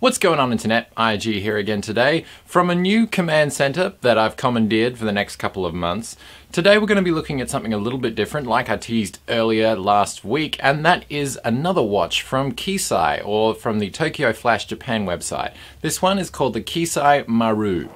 What's going on, Internet? IG here again today from a new command center that I've commandeered for the next couple of months. Today we're going to be looking at something a little bit different, like I teased earlier last week, and that is another watch from Kisai, or from the Tokyo Flash Japan website. This one is called the Kisai Maru.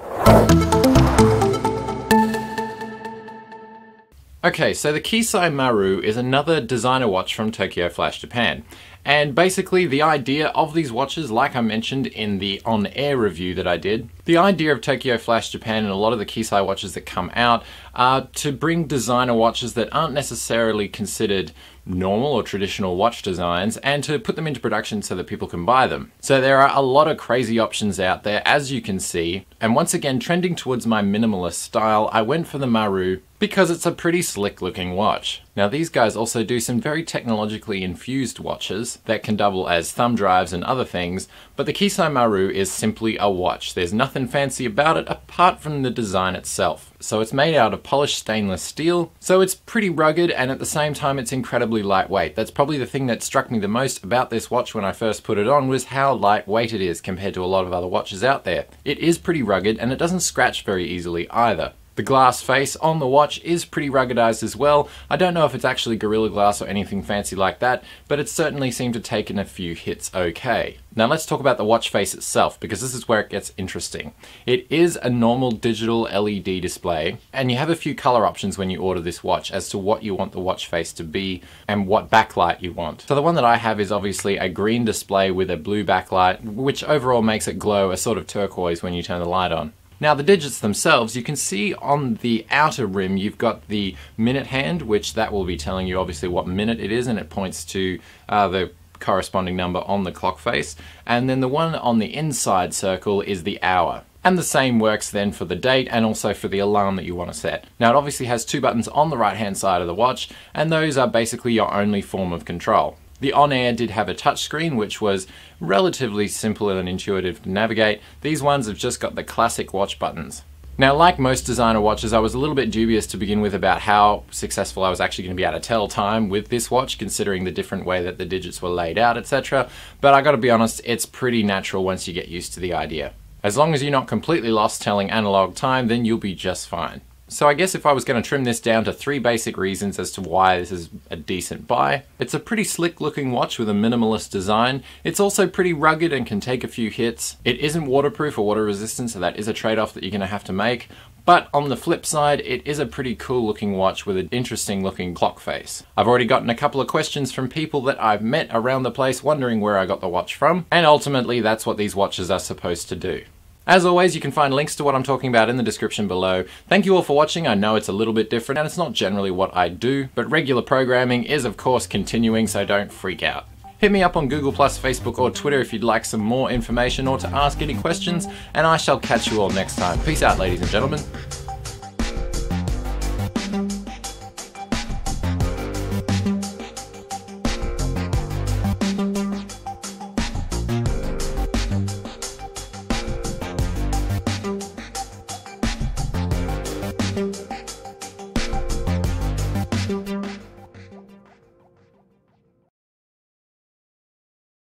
Okay, so the Kisai Maru is another designer watch from Tokyo Flash Japan. And basically the idea of these watches, like I mentioned in the on-air review that I did, the idea of Tokyo Flash Japan and a lot of the Kisai watches that come out are to bring designer watches that aren't necessarily considered normal or traditional watch designs and to put them into production so that people can buy them. So there are a lot of crazy options out there, as you can see, and once again trending towards my minimalist style, I went for the Maru because it's a pretty slick looking watch. Now these guys also do some very technologically infused watches that can double as thumb drives and other things, but the Kisai Maru is simply a watch. There's nothing fancy about it apart from the design itself. So it's made out of polished stainless steel, so it's pretty rugged and at the same time it's incredibly lightweight. That's probably the thing that struck me the most about this watch when I first put it on, was how lightweight it is compared to a lot of other watches out there. It is pretty rugged and it doesn't scratch very easily either. The glass face on the watch is pretty ruggedized as well. I don't know if it's actually Gorilla Glass or anything fancy like that, but it certainly seemed to take in a few hits okay. Now let's talk about the watch face itself, because this is where it gets interesting. It is a normal digital LED display, and you have a few color options when you order this watch as to what you want the watch face to be and what backlight you want. So the one that I have is obviously a green display with a blue backlight, which overall makes it glow a sort of turquoise when you turn the light on. Now the digits themselves, you can see on the outer rim you've got the minute hand, which that will be telling you obviously what minute it is, and it points to the corresponding number on the clock face. And then the one on the inside circle is the hour. And the same works then for the date and also for the alarm that you want to set. Now it obviously has two buttons on the right hand side of the watch, and those are basically your only form of control. The on-air did have a touchscreen, which was relatively simple and intuitive to navigate. These ones have just got the classic watch buttons. Now, like most designer watches, I was a little bit dubious to begin with about how successful I was actually going to be able to tell time with this watch, considering the different way that the digits were laid out, etc. But I gotta be honest, it's pretty natural once you get used to the idea. As long as you're not completely lost telling analog time, then you'll be just fine. So I guess if I was going to trim this down to 3 basic reasons as to why this is a decent buy. It's a pretty slick looking watch with a minimalist design. It's also pretty rugged and can take a few hits. It isn't waterproof or water resistant, so that is a trade-off that you're going to have to make. But on the flip side, it is a pretty cool looking watch with an interesting looking clock face. I've already gotten a couple of questions from people that I've met around the place wondering where I got the watch from, and ultimately that's what these watches are supposed to do. As always, you can find links to what I'm talking about in the description below. Thank you all for watching. I know it's a little bit different and it's not generally what I do, but regular programming is of course continuing, so don't freak out. Hit me up on Google+, Facebook or Twitter if you'd like some more information or to ask any questions, and I shall catch you all next time. Peace out, ladies and gentlemen.